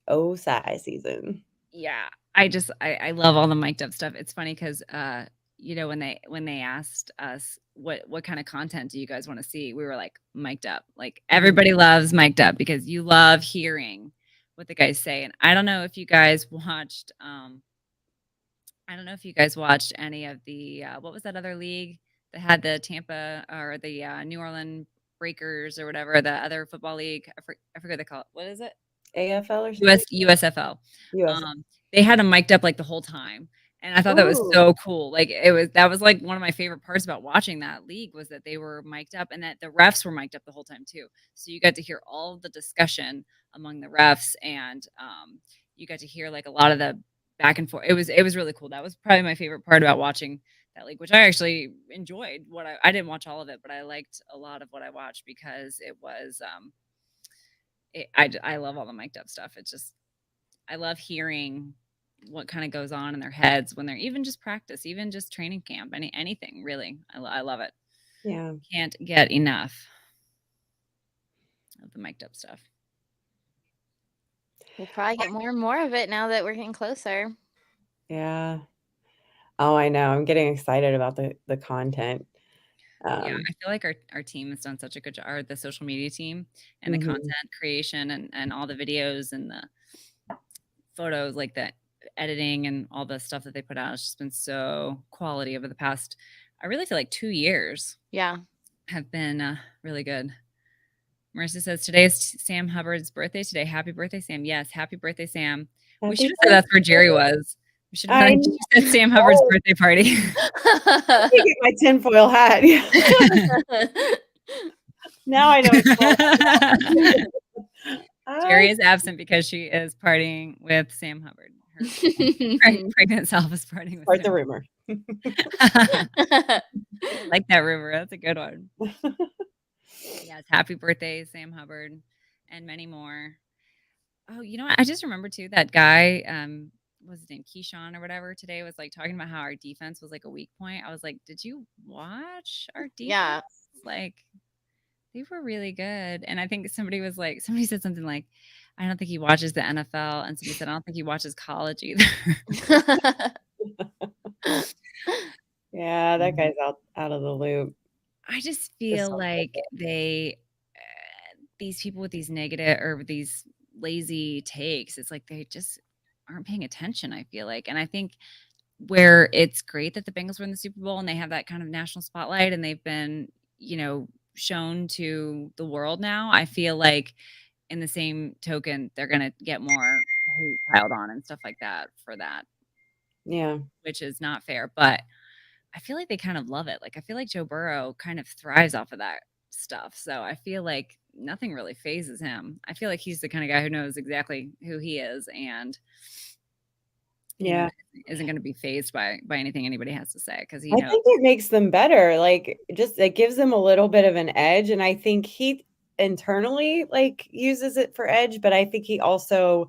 Osai season. Yeah, I love all the mic'd up stuff. It's funny because when they asked us what kind of content do you guys want to see, we were like mic'd up. Like everybody loves mic'd up because you love hearing what the guys say. And I don't know if you guys watched any of the what was that other league that had the Tampa or the New Orleans Breakers or whatever, the other football league. I forget what they call it. What is it? AFL or something? USFL. US. They had them mic'd up like the whole time. And I thought that was Ooh. so cool. Like that was like one of my favorite parts about watching that league was that they were mic'd up and that the refs were mic'd up the whole time too. So you got to hear all of the discussion among the refs and you got to hear like a lot of the back and forth. It was really cool. That was probably my favorite part about watching that league, which I actually enjoyed. I didn't watch all of it, but I liked a lot of what I watched because it was I love all the mic'd up stuff. It's just I love hearing what kind of goes on in their heads when they're even just practice, even just training camp, anything really. I love it. Yeah. Can't get enough of the mic'd up stuff. We'll probably get more and more of it now that we're getting closer. Yeah. Oh, I know. I'm getting excited about the content. Yeah, I feel like our team has done such a good job, or the social media team and the content creation and all the videos and the photos, like the editing and all the stuff that they put out. It's just been so quality over the past, I really feel like 2 years Yeah. have been really good. Marissa says, today is Sam Hubbard's birthday today. Happy birthday, Sam. Yes, happy birthday, Sam. We should have said that's where Jerry was. We should have said Sam Hubbard's birthday party. Let me get my tinfoil hat. Now I know it's Jerry is absent because she is partying with Sam Hubbard. Her pregnant self is partying with Start Sam. the rumor. I like that rumor. That's a good one. Yes, happy birthday, Sam Hubbard, and many more. Oh, you know what? I just remember too that guy, what's his name, Keyshawn or whatever, today was like talking about how our defense was like a weak point. I was like, did you watch our defense? Yeah. Like they were really good. And I think somebody said something like, I don't think he watches the NFL. And somebody said, I don't think he watches college either. Yeah, that guy's out of the loop. I just feel like these people with these negative or these lazy takes, it's like they just aren't paying attention, I feel like. And I think where it's great that the Bengals were in the Super Bowl and they have that kind of national spotlight and they've been, shown to the world now, I feel like in the same token, they're going to get more hate piled on and stuff like that for that. Yeah. Which is not fair. But I feel like they kind of love it. Like, I feel like Joe Burrow kind of thrives off of that stuff. So I feel like nothing really phases him. I feel like he's the kind of guy who knows exactly who he is and isn't going to be phased by anything anybody has to say because he knows. I think it makes them better. Like, just it gives them a little bit of an edge. And I think he internally like uses it for edge, but I think he also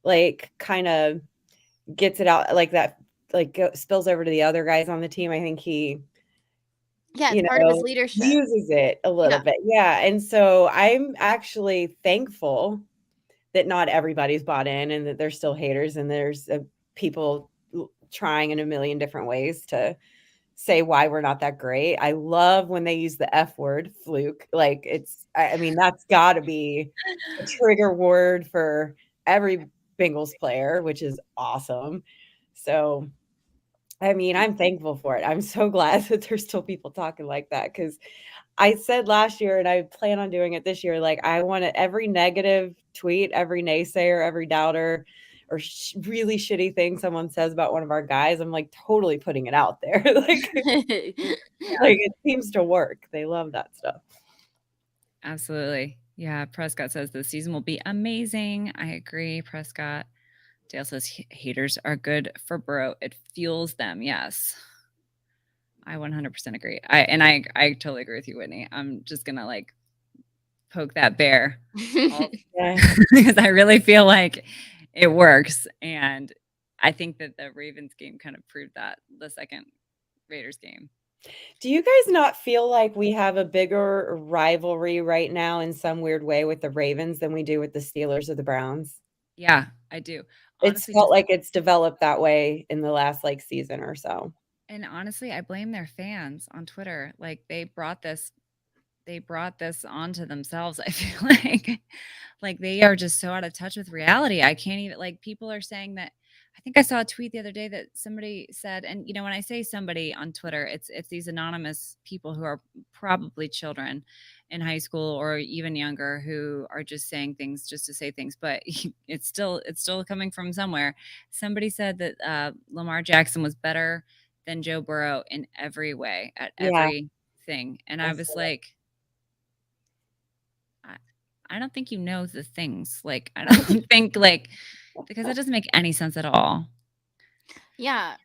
like kind of gets it out like that, like spills over to the other guys on the team. I think he it's part of his leadership. Uses it a little bit. Yeah. And so I'm actually thankful that not everybody's bought in and that there's still haters and there's people trying in a million different ways to say why we're not that great. I love when they use the F word, fluke. Like that's got to be a trigger word for every Bengals player, which is awesome. So I mean, I'm thankful for it. I'm so glad that there's still people talking like that because I said last year, and I plan on doing it this year, like, I want every negative tweet, every naysayer, every doubter, or really shitty thing someone says about one of our guys, I'm, like, totally putting it out there. Like, it seems to work. They love that stuff. Absolutely. Yeah, Prescott says the season will be amazing. I agree, Prescott. Dale says haters are good for Burrow. It fuels them. Yes. I 100% agree. I totally agree with you, Whitney. I'm just gonna like poke that bear Yeah. because I really feel like it works, and I think that the Ravens game kind of proved that the second Raiders game. Do you guys not feel like we have a bigger rivalry right now in some weird way with the Ravens than we do with the Steelers or the Browns? Yeah, I do. It's Honestly, felt just like it's developed that way in the last, like, season or so. and honestly, I blame their fans on Twitter. Like they brought this onto themselves. I feel like they are just so out of touch with reality. I can't even like people are saying that I think I saw a tweet the other day that somebody said, and when I say somebody on Twitter, it's these anonymous people who are probably children in high school or even younger who are just saying things just to say things, but it's still coming from somewhere. Somebody said that Lamar Jackson was better than Joe Burrow in every way at Yeah, everything. And I I saw was that. like, I don't think you know the things. Like, I don't think like because that doesn't make any sense at all. Yeah.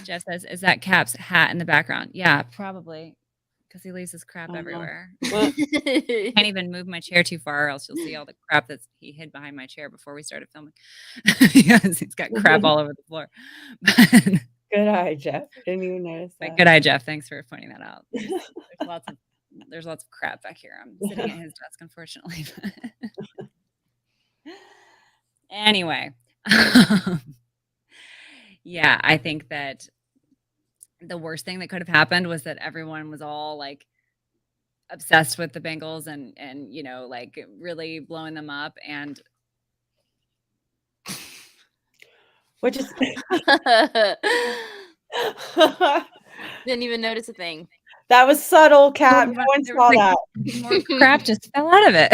Jeff says, "Is that Cap's hat in the background?" Yeah, probably because he leaves his crap Uh-huh. everywhere. Well, Can't even move my chair too far, or else you'll see all the crap that he hid behind my chair before we started filming. Yes, he's got crap all over the floor. good eye, Jeff. Didn't even notice But that. good eye, Jeff. Thanks for pointing that out. There's lots of crap back here. I'm sitting at his desk, unfortunately. Anyway, yeah, I think that the worst thing that could have happened was that everyone was all like obsessed with the Bengals and like really blowing them up and Which is Didn't even notice a thing. that was subtle, Cat. No one there was saw like that. more crap just fell out of it.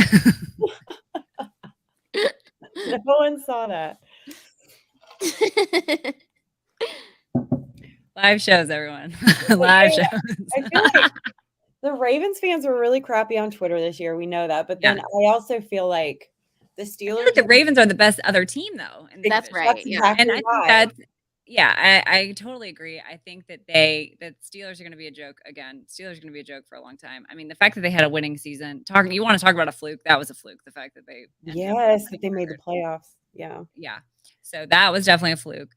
No one saw that. Live shows, everyone. Live shows. I feel like the Ravens fans were really crappy on Twitter this year. We know that. But then I also feel like the I Steelers feel like the Ravens are the best other team though. In the That's division. right. That's Yeah. exactly And I think why. that's I totally agree. I think that that Steelers are going to be a joke again. Steelers are going to be a joke for a long time. I mean, the fact that they had a winning season. You want to talk about a fluke? That was a fluke. The fact that they ended up with a Yes, that winning they made the record. playoffs. Yeah. Yeah. So that was definitely a fluke.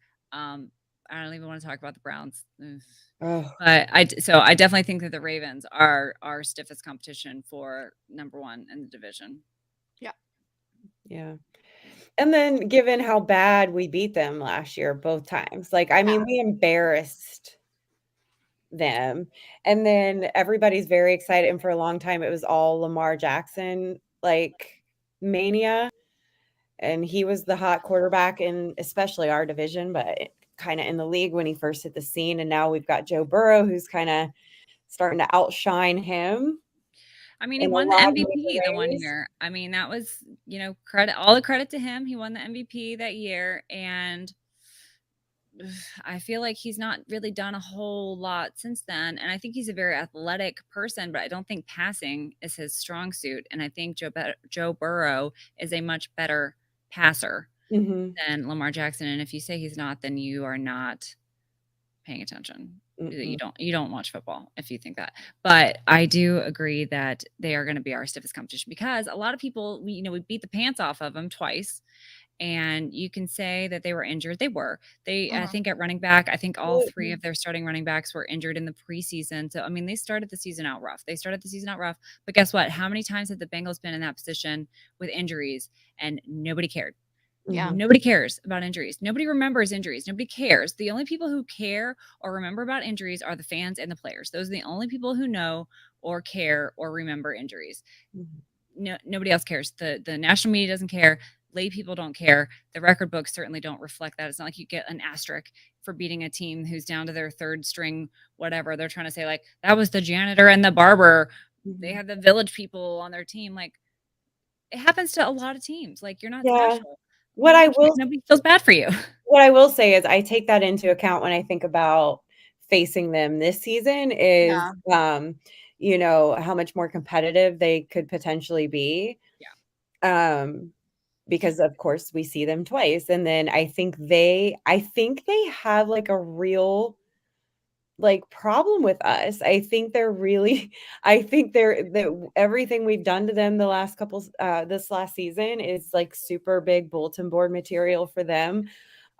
I don't even want to talk about the Browns. Ugh. Oh, But I definitely think that the Ravens are our stiffest competition for number one in the division. yeah. And then given how bad we beat them last year both times, like, I mean, we embarrassed them. And then everybody's very excited. And for a long time, it was all Lamar Jackson, like, mania. And he was the hot quarterback in especially our division, but kind of in the league when he first hit the scene. And now we've got Joe Burrow, who's kind of starting to outshine him I mean, he in a won the lot of MVP the one ways. year. I mean, that was, all the credit to him. He won the MVP that year. And I feel like he's not really done a whole lot since then. And I think he's a very athletic person, but I don't think passing is his strong suit. And I think Joe Burrow is a much better passer Mhm. than Lamar Jackson. And if you say he's not, then you are not paying attention. Mm-mm. You don't watch football if you think that. But I do agree that they are going to be our stiffest competition because a lot of people, we beat the pants off of them twice. And you can say that they were injured. They were. I think at running back, I think all three of their starting running backs were injured in the preseason. So I mean, they started the season out rough. But guess what? How many times have the Bengals been in that position with injuries and nobody cared? Yeah. Nobody cares about injuries. Nobody remembers injuries. Nobody cares. The only people who care or remember about injuries are the fans and the players. Those are the only people who know or care or remember injuries. Mhm. No, nobody else cares. The national media doesn't care. lay people don't care. The record books certainly don't reflect that. It's not like you get an asterisk for beating a team who's down to their third string, whatever. They're trying to say like that was the janitor and the barber. They have the village people on their team. Like it happens to a lot of teams. Like you're not Yeah. special. What I will Nobody feels bad for you. What I will say is I take that into account when I think about facing them this season is, you know, how much more competitive they could potentially be. Because of course we see them twice. And then I think they have like a real like problem with us. I think they're really I think that everything we've done to them the last couple this last season is like super big bulletin board material for them.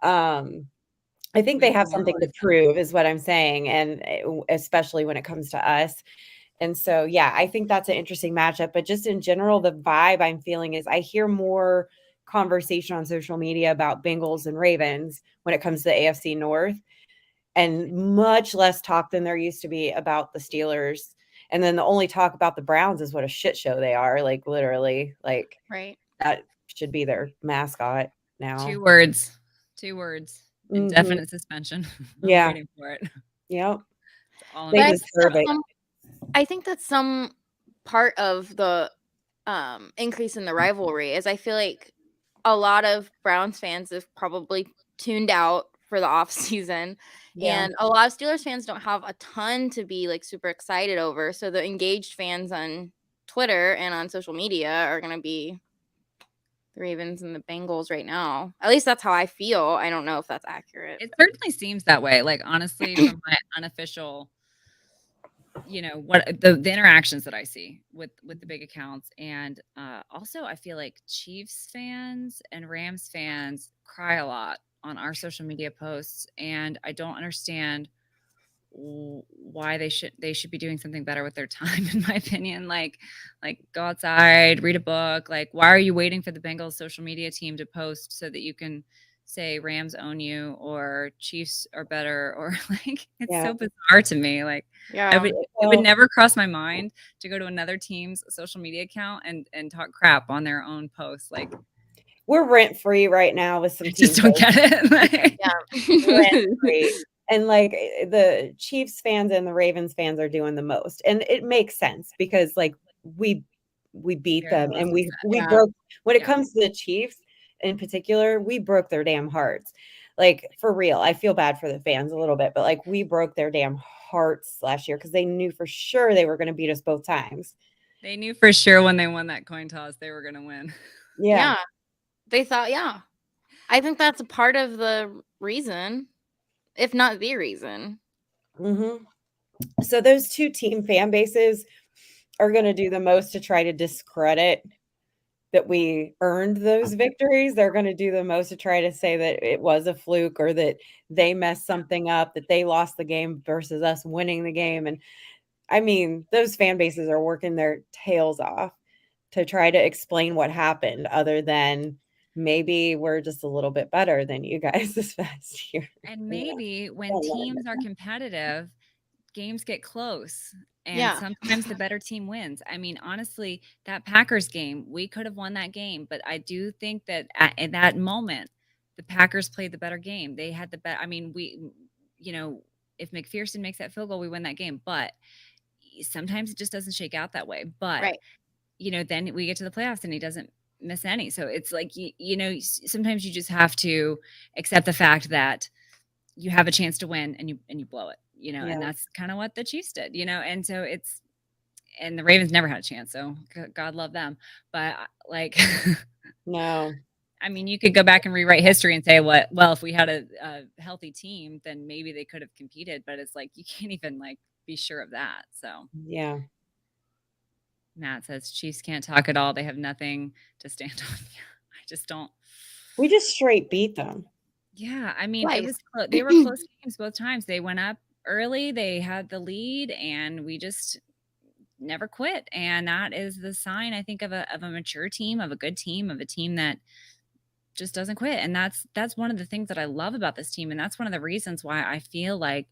I think they have something to prove is what I'm saying, and especially when it comes to us. And so, yeah, I think that's an interesting matchup. But just in general, the vibe I'm feeling is I hear more conversation on social media about Bengals and Ravens when it comes to the AFC North, and much less talk than there used to be about the Steelers. And then the only talk about the Browns is what a shit show they are. Like literally, like that should be their mascot now. 2 words. 2 words. Indefinite suspension. I'm waiting for it. Yep. They deserve it. I think that's some part of the increase in the rivalry is I feel like a lot of Browns fans have probably tuned out for the off season, and a lot of Steelers fans don't have a ton to be like super excited over. So the engaged fans on Twitter and on social media are going to be the Ravens and the Bengals right now. At least that's how I feel. I don't know if that's accurate. It certainly seems that way. Like honestly, from my unofficial, you know, what the interactions that I see with the big accounts, and also I feel like Chiefs fans and Rams fans cry a lot on our social media posts, and I don't understand why they should be doing something better with their time, in my opinion. Like go outside, read a book. Like why are you waiting for the Bengals social media team to post so that you can say Rams own you or Chiefs are better, or like it's so bizarre to me. Like it would never cross my mind to go to another team's social media account and talk crap on their own posts. Like we're rent free right now with some teams. Just don't get it. Like, rent free. And like the Chiefs fans and the Ravens fans are doing the most. And it makes sense because like we beat them and we broke when it comes to the Chiefs in particular, we broke their damn hearts. Like for real. I feel bad for the fans a little bit, but like we broke their damn hearts last year because they knew for sure they were going to beat us both times. They knew for sure when they won that coin toss they were going to win. Yeah. They thought, I think that's a part of the reason, if not the reason. So those two team fan bases are going to do the most to try to discredit that we earned those victories. They're going to do the most to try to say that it was a fluke or that they messed something up, that they lost the game versus us winning the game. And I mean, those fan bases are working their tails off to try to explain what happened other than maybe we're just a little bit better than you guys this past year. And maybe when teams are competitive, games get close. And sometimes the better team wins. I mean, honestly, that Packers game, we could have won that game. But I do think that at that moment, the Packers played the better game. They had the better. I mean, if McPherson makes that field goal, we win that game. But sometimes it just doesn't shake out that way. But, then we get to the playoffs and he doesn't miss any. So it's like, sometimes you just have to accept the fact that you have a chance to win and you blow it, and that's kind of what the Chiefs did, and so and the Ravens never had a chance. So God love them. But like, no, I mean, you could go back and rewrite history and say if we had a healthy team, then maybe they could have competed, but it's like, you can't even like be sure of that. So yeah. Matt says Chiefs can't talk at all. They have nothing to stand on. I just don't. We just straight beat them. Yeah, I mean, it was they were close games both times. They went up early, they had the lead, and we just never quit. And that is the sign, I think, of a mature team, of a good team, of a team that just doesn't quit. And that's one of the things that I love about this team, and that's one of the reasons why I feel like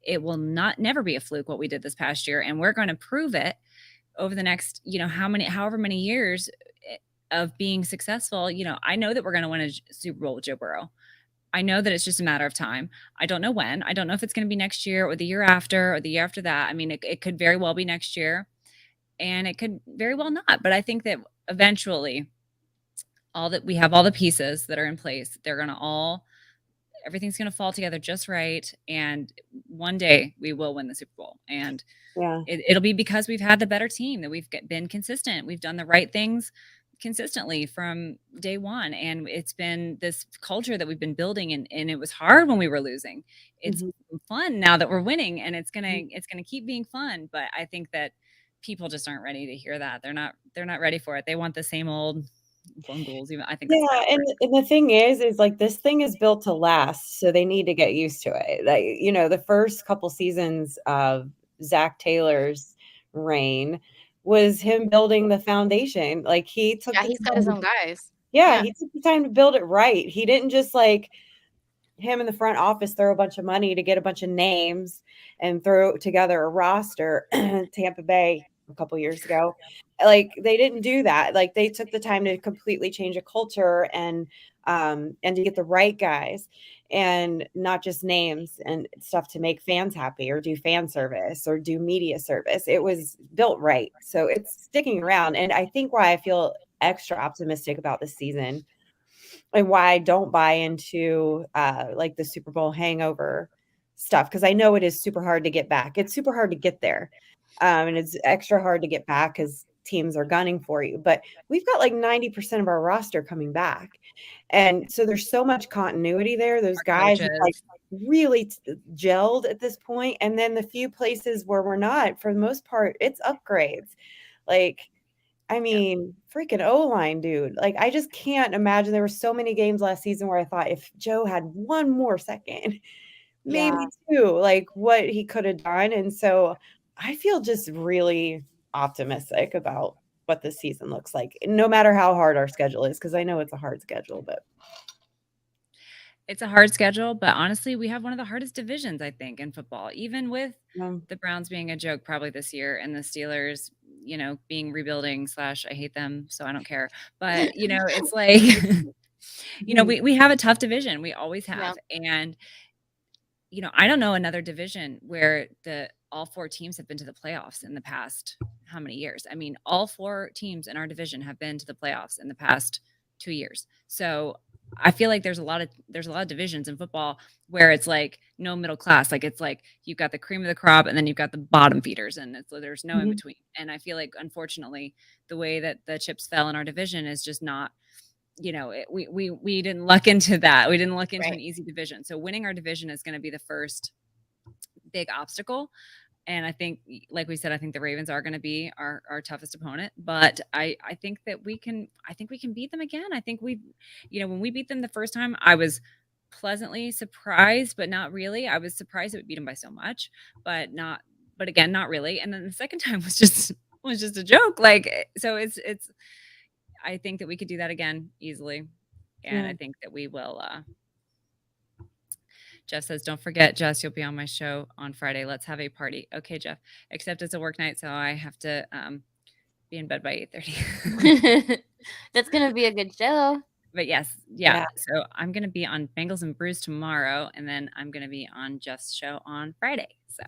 it will never be a fluke what we did this past year, and we're going to prove it over the next, however many years of being successful, I know that we're going to win a Super Bowl with Joe Burrow. I know that it's just a matter of time. I don't know when. I don't know if it's going to be next year or the year after or the year after that. I mean, it could very well be next year, and it could very well not. But I think that eventually, all the pieces that are in place, everything's going to fall together just right. And one day we will win the Super Bowl. And Yeah. it'll be because we've had the better team, that we've been consistent. We've done the right things consistently from day one. And it's been this culture that we've been building, and it was hard when we were losing. It's fun now that we're winning, and it's gonna keep being fun. But I think that people just aren't ready to hear that. They're not ready for it. They want the same old bungles. Even I think that's Yeah, and the thing is like this thing is built to last, so they need to get used to it. Like, the first couple seasons of Zach Taylor's reign was him building the foundation. Like he took Yeah, the he's got time his own guys. Yeah, he took the time to build it right. He didn't just like him in the front office throw a bunch of money to get a bunch of names and throw together a roster. Tampa Bay a couple years ago, like they didn't do that. Like they took the time to completely change a culture and to get the right guys and not just names and stuff to make fans happy or do fan service or do media service. It was built right, so it's sticking around. And I think why I feel extra optimistic about this season and why I don't buy into like the Super Bowl hangover stuff, because I know it is super hard to get back. It's super hard to get there. And it's extra hard to get back because teams are gunning for you. But we've got like 90% of our roster coming back. And so there's so much continuity there. Those guys have like really gelled at this point. And then the few places where we're not, for the most part, it's upgrades. Like, I mean, freaking O-line, dude. Like, I just can't imagine. There were so many games last season where I thought if Joe had one more second, maybe two, like what he could have done. And so I feel just really optimistic about what this season looks like, no matter how hard our schedule is, because I know it's a hard schedule, but it's a hard schedule. But honestly, we have one of the hardest divisions, I think, in football, even with the Browns being a joke probably this year and the Steelers, being rebuilding / I hate them, so I don't care. But, it's like, we have a tough division. We always have. And, I don't know another division where all four teams have been to the playoffs in the past how many years? I mean, all four teams in our division have been to the playoffs in the past 2 years. So I feel like there's a lot of divisions in football where it's like no middle class. Like it's like you've got the cream of the crop and then you've got the bottom feeders, and there's no in between. And I feel like, unfortunately, the way that the chips fell in our division is just not, we didn't luck into that. We didn't luck into an easy division. So winning our division is going to be the first big obstacle. And I think, like we said, I think the Ravens are going to be our toughest opponent. But I think that we can beat them again. I think when we beat them the first time, I was pleasantly surprised, but not really. I was surprised that we beat them by so much, but again, not really. And then the second time was just a joke. Like, so it's, I think that we could do that again easily. And I think that we will, Jeff says, don't forget, Jess, you'll be on my show on Friday. Let's have a party. Okay, Jeff, except it's a work night, so I have to be in bed by 8:30. That's going to be a good show. But yes, yeah. So I'm going to be on Bengals and Brews tomorrow, and then I'm going to be on Jeff's show on Friday. So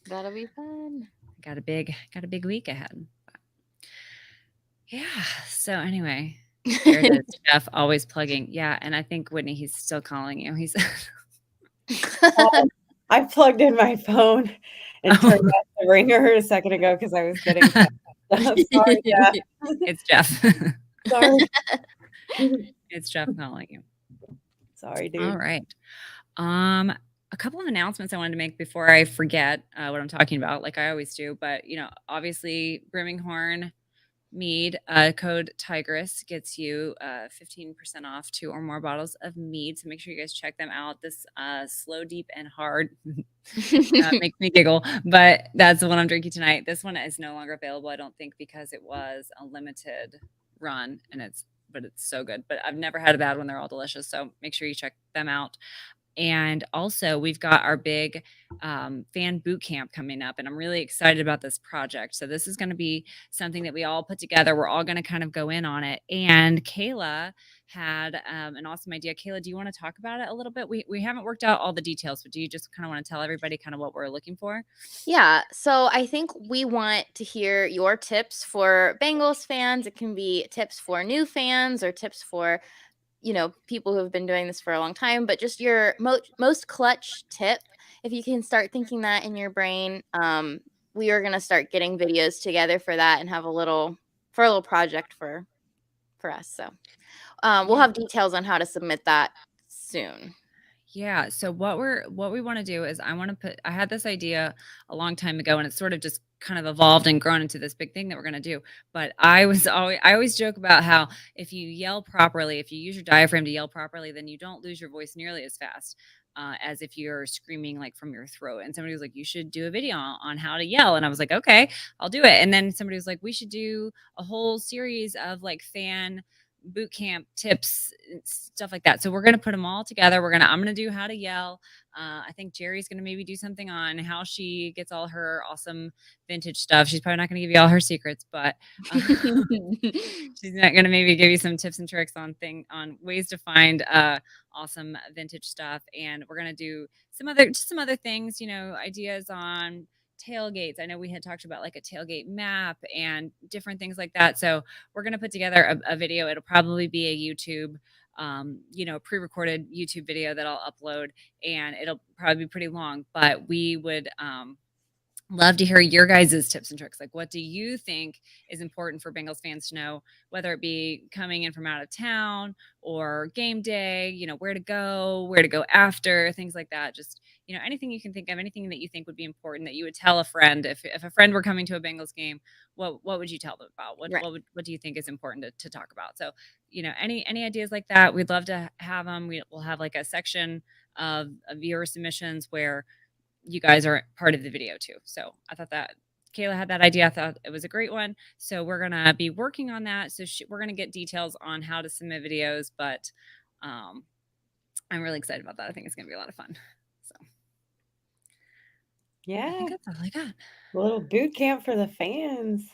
that'll be fun. Got a big week ahead. But yeah. So anyway, there it is. Jeff always plugging. Yeah, and I think Whitney, he's still calling you. He's I plugged in my phone and turned off the ringer a second ago because I was getting sorry, Jeff. It's Jeff. Sorry. It's Jeff calling you. Sorry, dude. All right. A couple of announcements I wanted to make before I forget what I'm talking about, like I always do. But obviously, Brimminghorn Mead, code Tigress gets you 15% off 2 or more bottles of mead. So make sure you guys check them out. This slow, deep, and hard makes me giggle, but that's the one I'm drinking tonight. This one is no longer available, I don't think, because it was a limited run, but it's so good. But I've never had a bad one. They're all delicious. So make sure you check them out. And also, we've got our big fan boot camp coming up, and I'm really excited about this project. So this is going to be something that we all put together. We're all going to kind of go in on it. And Kayla had an awesome idea. Kayla, do you want to talk about it a little bit? We haven't worked out all the details, but do you just kind of want to tell everybody kind of what we're looking for? Yeah, so I think we want to hear your tips for Bengals fans. It can be tips for new fans or tips for, people who have been doing this for a long time, but just your most clutch tip. If you can start thinking that in your brain, we are going to start getting videos together for that and have a little project for us. So we'll have details on how to submit that soon. Yeah. So what we want to do is I had this idea a long time ago, and it's sort of just kind of evolved and grown into this big thing that we're going to do. But I always joke about how if you yell properly, if you use your diaphragm to yell properly, then you don't lose your voice nearly as fast as if you're screaming like from your throat. And somebody was like, you should do a video on how to yell. And I was like, okay, I'll do it. And then somebody was like, we should do a whole series of like fan boot camp tips, stuff like that. So we're going to put them all together. I'm going to do how to yell. I think Jerry's going to maybe do something on how she gets all her awesome vintage stuff. She's probably not going to give you all her secrets, but she's not going to maybe give you some tips and tricks on ways to find awesome vintage stuff. And we're going to do some other things, ideas on tailgates. I know we had talked about like a tailgate map and different things like that. So we're going to put together a video. It'll probably be a YouTube, pre-recorded YouTube video that I'll upload, and it'll probably be pretty long, but we would, love to hear your guys' tips and tricks. Like, what do you think is important for Bengals fans to know, whether it be coming in from out of town or game day, where to go after, things like that. Just, anything you can think of, anything that you think would be important that you would tell a friend. If a friend were coming to a Bengals game, what would you tell them about? What do you think is important to talk about? So, any ideas like that, we'd love to have them. We'll have like a section of viewer submissions where you guys are part of the video too. So I thought that Kayla had that idea. I thought it was a great one. So we're going to be working on that. So we're going to get details on how to submit videos, but I'm really excited about that. I think it's going to be a lot of fun. So yeah, I think that's all I got. A little boot camp for the fans.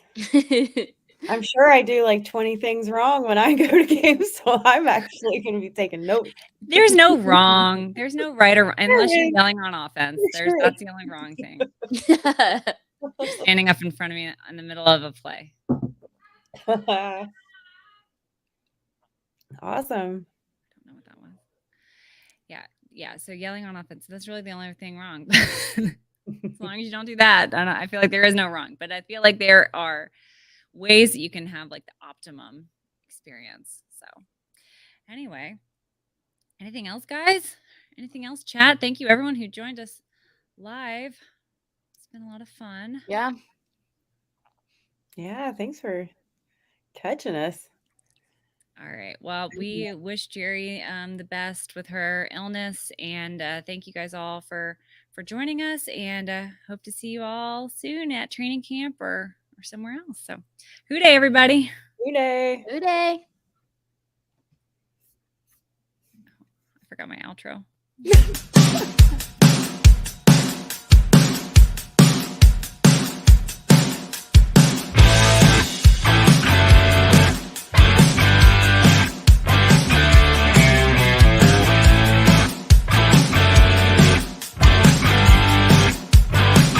I'm sure I do like 20 things wrong when I go to games, so I'm actually going to be taking notes. There's no wrong. There's no right or wrong, unless you're yelling on offense. That's the only wrong thing. Standing up in front of me in the middle of a play. Awesome. Don't know what that was. Yeah. So yelling on offense, that's really the only thing wrong. As long as you don't do that, I feel like there is no wrong. But I feel like there are ways that you can have like the optimum experience. So anyway, anything else, guys? Anything else, chat? Thank you everyone who joined us live. It's been a lot of fun. Yeah, thanks for catching us. All right, well, we wish Jerry the best with her illness, and thank you guys all for joining us, and hope to see you all soon at training camp or somewhere else. So, Hoo day, everybody. Hoo day. Hoo day. I forgot my outro.